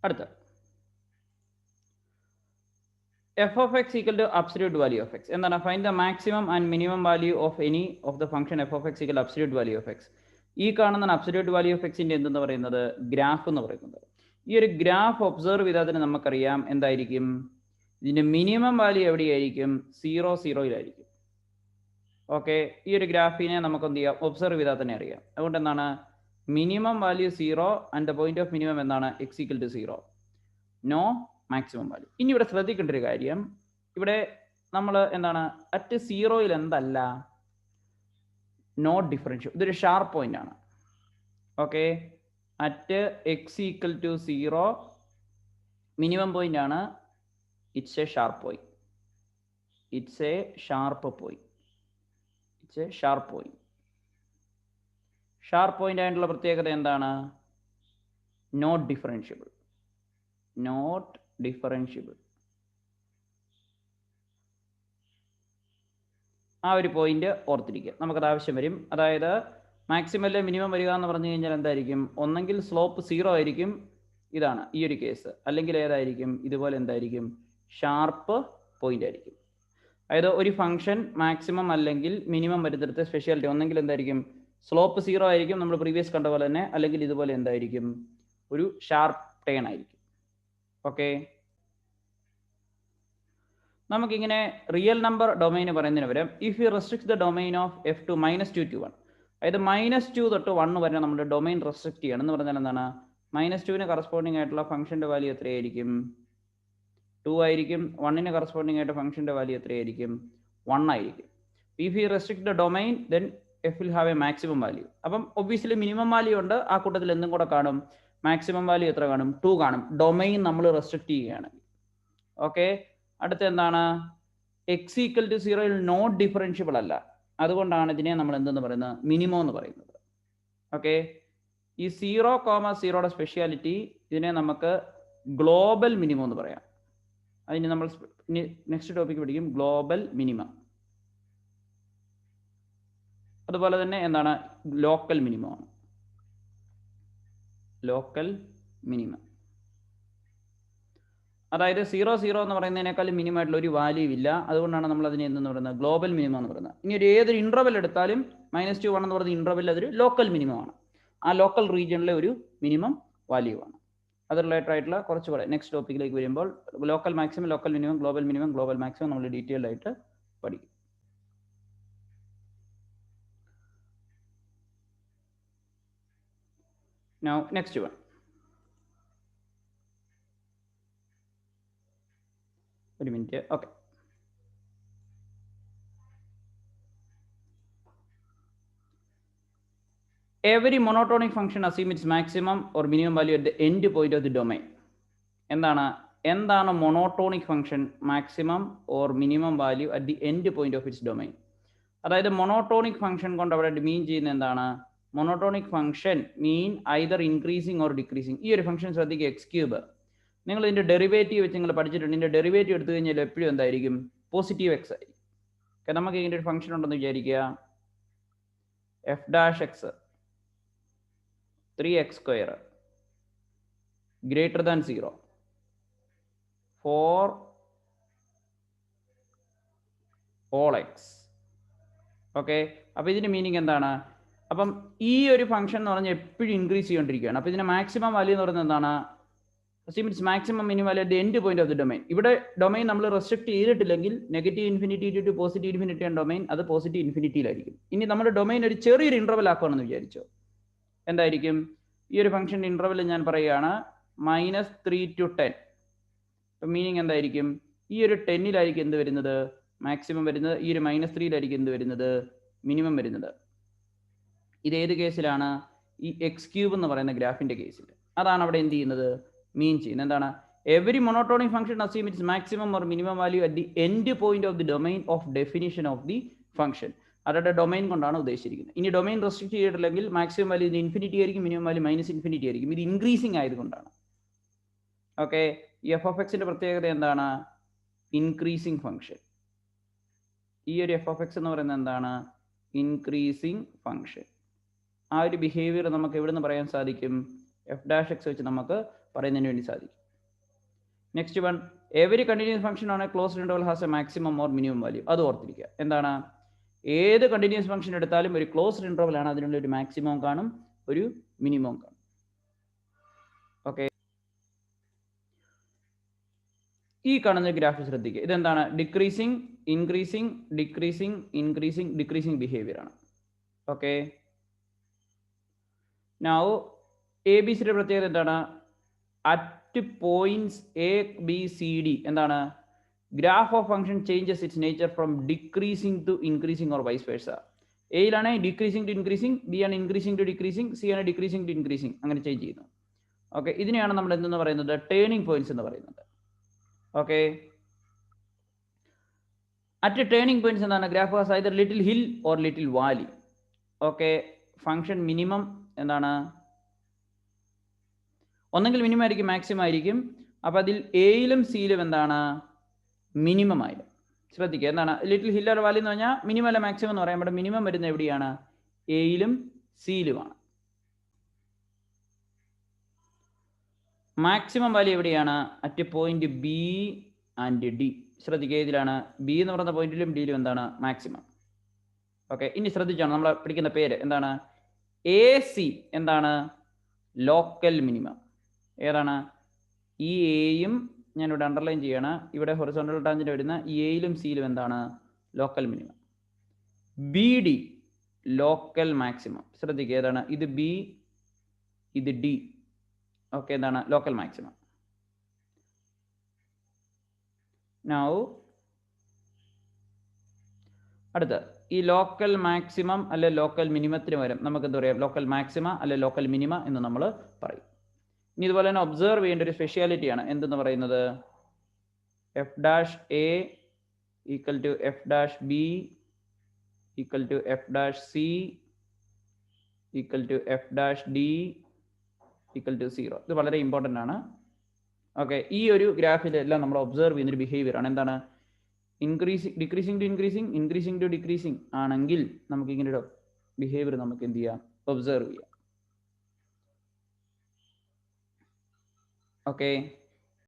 അടുത്ത f of x equal to absolute value of x. എന്താണ്? Find the maximum and minimum value of any of the function f of x equal to absolute value of x. ഈ കാണുന്ന absolute value of x ന്റെ എന്തെന്ന് പറയുന്നത് graph എന്ന് പറയുന്നത്. ഈ ഒരു ഗ്രാഫ് ഒബ്സർവ് ചെയ്താൽ തന്നെ നമുക്കറിയാം എന്തായിരിക്കും ഇതിന്റെ മിനിമം വാല്യൂ എവിടെയായിരിക്കും 0,0 ഓക്കെ. ഈ ഒരു ഗ്രാഫിനെ നമുക്ക് എന്ത് ചെയ്യാം ഒബ്സർവ് ചെയ്താൽ തന്നെ അറിയാം. അതുകൊണ്ട് എന്താണ് minimum value 0 and the point of minimum എന്താണ് x equal to 0. No maximum value. ഇനി ഇവിടെ ശ്രദ്ധിക്കേണ്ട ഒരു കാര്യം, ഇവിടെ നമ്മൾ എന്താണ് അറ്റ് 0 എന്തല്ല നോട്ട് ഡിഫറൻഷ്യൽ, ഇതൊരു ഷാർപ്പ് പോയിന്റ് ആണ്. Okay, at x equal to 0 minimum point ആണ്. It's a sharp point. It's a sharp point. It's a sharp point. Sharp point ആയിട്ടുള്ള പ്രത്യേകത എന്താണ്? Not differentiable. Not differentiable. ആ ഒരു പോയിന്റ് ഓർത്തിരിക്കുക, നമുക്കത് ആവശ്യം വരും. അതായത് മാക്സിമം മിനിമം വരിക എന്ന് പറഞ്ഞു കഴിഞ്ഞാൽ എന്തായിരിക്കും? ഒന്നെങ്കിൽ സ്ലോപ്പ് 0 ആയിരിക്കും, ഇതാണ് ഈ ഒരു കേസ്, അല്ലെങ്കിൽ ഏതായിരിക്കും ഇതുപോലെ എന്തായിരിക്കും ഷാർപ്പ് പോയിന്റ് ആയിരിക്കും. അതായത് ഒരു ഫംഗ്ഷൻ മാക്സിമം അല്ലെങ്കിൽ മിനിമം വരുന്നിടത്ത് സ്പെഷ്യാലിറ്റി ഒന്നെങ്കിൽ എന്തായിരിക്കും സ്ലോപ്പ് 0 ആയിരിക്കും, നമ്മൾ പ്രീവിയസ് കണ്ട പോലെ തന്നെ, അല്ലെങ്കിൽ ഇതുപോലെ എന്തായിരിക്കും ഒരു ഷാർപ്പ് ടേൺ ആയിരിക്കും. ഓക്കെ, നമുക്കിങ്ങനെ റിയൽ നമ്പർ ഡൊമൈന് പറയുന്നതിന് പകരം if you restrict the domain of f to -2 to 1, അതായത് -2 തൊട്ട് 1 വരെ നമ്മുടെ ഡൊമൈൻ റെസ്ട്രിക്ട് ചെയ്യണം എന്ന് പറഞ്ഞാൽ എന്താണ്? -2ന് കറസ്പോണ്ടിങ് ആയിട്ടുള്ള ഫംഗ്ഷന്റെ വാല്യൂ എത്രയായിരിക്കും? 2 ആയിരിക്കും. 1ന് കറസ്പോണ്ടിങ് ആയിട്ട് ഫംഗ്ഷന്റെ വാല്യൂ എത്രയായിരിക്കും? 1 ആയിരിക്കും. If you restrict the domain then f will have a maximum value. അപ്പം ഒബ്വിയസ്ലി മിനിമം വാല്യൂ ഉണ്ട്, ആ കൂട്ടത്തിൽ എന്തും കൂടെ കാണും. മാക്സിമം വാല്യൂ എത്ര കാണും? 2 കാണും, ഡൊമൈൻ നമ്മൾ റെസ്ട്രിക്ട് ചെയ്യുകയാണ്. ഓക്കെ, അടുത്ത എന്താണ്? x equal to 0 not differentiable അല്ല, അതുകൊണ്ടാണ് ഇതിനെ നമ്മൾ എന്തെന്ന് പറയുന്നത് മിനിമം എന്ന് പറയുന്നത്. ഓക്കെ, ഈ 0,0യുടെ സ്പെഷ്യാലിറ്റി ഇതിനെ നമുക്ക് ഗ്ലോബൽ മിനിമം എന്ന് പറയാം. അതിന് നമ്മൾ നെക്സ്റ്റ് ടോപ്പിക്ക് പഠിക്കും, ഗ്ലോബൽ മിനിമം. അതുപോലെ തന്നെ എന്താണ് ലോക്കൽ മിനിമം ആണ്. ലോക്കൽ മിനിമം അതായത് 0,0 എന്ന് പറയുന്നതിനേക്കാളും മിനിമം ആയിട്ടുള്ള ഒരു വാല്യൂ ഇല്ല, അതുകൊണ്ടാണ് നമ്മൾ അതിനെ എന്തെന്ന് പറയുന്നത് ഗ്ലോബൽ മിനിമം എന്ന് പറയുന്നത്. ഇനി ഒരു ഏതൊരു ഇന്റർവെൽ എടുത്താലും -2 1 എന്ന് പറയുന്ന ഇന്റർവെൽ അതൊരു ലോക്കൽ മിനിമം ആണ്. ആ ലോക്കൽ റീജിയനിലെ ഒരു മിനിമം വാല്യൂ ആണ്. അത് റിലേറ്റഡ് ആയിട്ടുള്ള കുറച്ചുകൂടെ നെക്സ്റ്റ് ടോപ്പിക്കിലേക്ക് വരുമ്പോൾ local maximum, local minimum, global minimum, global maximum നമ്മൾ ഡീറ്റെയിൽഡ് ആയിട്ട് പഠിക്കും. Now next one. ഒരു minute. Okay, every monotonic function assume its maximum or minimum value at the end point of the domain. എന്താണ് monotonic function maximum or minimum value at the end point of its domain? അതായത് monotonic function കൊണ്ട് അവിടെ മീൻ ചെയ്യുന്ന എന്താണ്? monotonic function mean either increasing or decreasing. ഈ ഒരു function ശ്രദ്ധിക്കുക, x3. നിങ്ങൾ ഇതിന്റെ ഡെറിവേറ്റീവ് വെച്ച് നിങ്ങൾ പഠിച്ചിട്ടുണ്ട്. ഇതിന്റെ ഡെറിവേറ്റീവ് എടുത്തു കഴിഞ്ഞാൽ എപ്പോഴും എന്തായിരിക്കും? പോസിറ്റീവ് എക്സ് ആയിരിക്കും. നമുക്ക് ഇതിന്റെ ഒരു ഫംഗ്ഷൻ ഉണ്ടെന്ന് വിചാരിക്കുക, f' x 3x² greater than 0 for all x. Okay, അപ്പൊ ഇതിന്റെ മീനിങ് എന്താണ്? അപ്പം ഈ ഒരു ഫംഗ്ഷൻ എന്ന് പറഞ്ഞാൽ എപ്പോഴും ഇൻക്രീസ് ചെയ്തുകൊണ്ടിരിക്കുകയാണ്. അപ്പൊ ഇതിന്റെ മാക്സിമം വാല്യൂ എന്ന് പറയുന്നത് എന്താണ്? Maximum minimum value at the end point of the domain. ഇവിടെ ഡൊമൈൻ നമ്മൾ റെസ്ട്രിക്ട് ചെയ്തിട്ടില്ലെങ്കിൽ negative infinity to positive infinity ആണ് ഡൊമൈൻ, അത് പോസിറ്റീവ് ഇൻഫിനിറ്റിയിലായിരിക്കും. ഇനി നമ്മുടെ ഡൊമൈൻ ഒരു ചെറിയൊരു ഇന്റർവെൽ ആക്കുകയാണെന്ന് വിചാരിച്ചോ, എന്തായിരിക്കും? ഈ ഒരു ഫംഗ്ഷന്റെ ഇന്റർവെൽ ഞാൻ പറയുകയാണ് -3 to 10. മീനിങ് എന്തായിരിക്കും? ഈ ഒരു 10ലായിരിക്കും എന്ത് വരുന്നത്? മാക്സിമം വരുന്നത്. ഈ ഒരു -3ലായിരിക്കും എന്ത് വരുന്നത്? മിനിമം വരുന്നത്. ഇത് ഏത് കേസിലാണ്? ഈ x³ എന്ന് പറയുന്ന ഗ്രാഫിന്റെ കേസിൽ. അതാണ് അവിടെ എന്ത് ചെയ്യുന്നത്? മീൻ ചെയ്യുന്നത്. എന്താണ്? Every monotonic function assume its maximum or minimum value at the end point of the domain of definition of the function. അവരുടെ ഡൊമൈൻ കൊണ്ടാണ് ഉദ്ദേശിച്ചിരിക്കുന്നത്. ഇനി ഡൊമൈൻ റെസ്ട്രിക്ട് ചെയ്തിട്ടില്ലെങ്കിൽ മാക്സിമം വാല്യൂ ഇത് ഇൻഫിനിറ്റി ആയിരിക്കും, മിനിമം വാല്യൂ -ഇൻഫിനിറ്റി ആയിരിക്കും. ഇത് ഇൻക്രീസിങ് ആയതുകൊണ്ടാണ്. ഓക്കെ, ഈ f of x ന്റെ പ്രത്യേകത എന്താണ്? Increasing function. ഈ ഒരു f of x എന്ന് പറയുന്നത് എന്താണ്? Increasing function. ആ ഒരു ബിഹേവിയർ നമുക്ക് എവിടെ നിന്ന് പറയാൻ സാധിക്കും? f' വെച്ച് നമുക്ക് പറയുന്നതിന് വേണ്ടി സാധിക്കും. Next one, every continuous function ആണ് closed interval has a maximum or minimum value. അത് ഓർത്തിരിക്കുക. എന്താണ്? ഏത് കണ്ടിന്യൂസ് ഫംഗ്ഷൻ എടുത്താലും ഒരു ക്ലോസ്ഡ് ഇന്റർവൽ ആണ്, അതിനുള്ള ഒരു മാക്സിമം കാണും, ഒരു മിനിമം കാണും. ഓക്കെ, ഈ കാണുന്ന ഗ്രാഫ് ശ്രദ്ധിക്കുക. ഇതെന്താണ്? Decreasing, increasing, decreasing, increasing, decreasing behaviour ആണ്. ഓക്കെ, നൗ എ ബി സിയുടെ പ്രത്യേകത എന്താണ്? At points A B C D എന്താണ്? Graph of function changes its nature from decreasing to increasing or vice versa. എയിലാണ് ഡിക്രീസിങ് ടു ഇൻക്രീസിങ്, ബി ആണ് increasing to decreasing, C ആണ് decreasing to increasing, അങ്ങനെ change ചെയ്യുന്നു. Okay, ഇതിനെയാണ് നമ്മൾ എന്തെന്ന് പറയുന്നത്? ടേണിംഗ് പോയിന്റ്സ് എന്ന് പറയുന്നത്. ഓക്കെ, അറ്റ് ടേണിംഗ് പോയിന്റ്സ് എന്താണ്? Graph has either little hill or little Valley. Okay, function minimum എന്താണ്? ഒന്നെങ്കിൽ മിനിമം ആയിരിക്കും, മാക്സിമം ആയിരിക്കും. അപ്പോൾ അതിൽ എയിലും സിയിലും എന്താണ്? മിനിമം ആയില്ല. ശ്രദ്ധിക്കുക, എന്താണ് ലിറ്റിൽ ഹിൽ ഓർ വാലി എന്ന് പറഞ്ഞാൽ മിനിമം അല്ല മാക്സിമം എന്ന് പറയാം. ഇവിടെ മിനിമം വരുന്നത് എവിടെയാണ്? എയിലും സിയിലുമാണ്. മാക്സിമം വാല്യൂ എവിടെയാണ്? At point B and D. ശ്രദ്ധിക്കുക, ഇതിലാണ് ബി എന്ന് പറയുന്ന പോയിന്റിലും ഡിയിലും എന്താണ്? മാക്സിമം. ഓക്കെ, ഇനി ശ്രദ്ധിച്ചാണ് നമ്മൾ പിടിക്കുന്ന പേര് എന്താണ്? എ സി എന്താണ്? Local minimum. ഏതാണ്? ഈ എയും ഞാനിവിടെ അണ്ടർലൈൻ ചെയ്യണം. ഇവിടെ ഹൊറിസോണ്ടൽ ടാൻജന്റ് വരുന്ന ഈ എയിലും സിയിലും എന്താണ്? Local minimum. B D local maximum. ശ്രദ്ധിക്കുക, ഏതാണ്? ഇത് ബി, ഇത് ഡി. ഓക്കെ, എന്താണ്? Local maximum. നൗ അടുത്ത ഈ ലോക്കൽ മാക്സിമം അല്ലെ ലോക്കൽ മിനിമത്തിന് പകരം നമുക്ക് എന്താ പറയാം? ലോക്കൽ മാക്സിമ അല്ലെ ലോക്കൽ മിനിമ എന്ന് നമ്മൾ പറയും. ഇനി ഇതുപോലെ തന്നെ ഒബ്സർവ് ചെയ്യേണ്ട ഒരു സ്പെഷ്യാലിറ്റിയാണ് എന്തെന്ന് പറയുന്നത്? F dash A equal to F dash B equal to F dash C equal to F dash D equal to 0. ഇത് വളരെ ഇമ്പോർട്ടൻ്റ് ആണ്. ഓക്കെ, ഈ ഒരു ഗ്രാഫിലെല്ലാം നമ്മൾ ഒബ്സർവ് ചെയ്യുന്നൊരു ബിഹേവിയർ ആണ്. എന്താണ്? Decreasing to increasing, increasing to decreasing ആണെങ്കിൽ നമുക്ക് ഇങ്ങനെ ഒരു ബിഹേവിയർ നമുക്ക് എന്ത് ചെയ്യാം? ഒബ്സർവ് ചെയ്യാം. ഓക്കെ,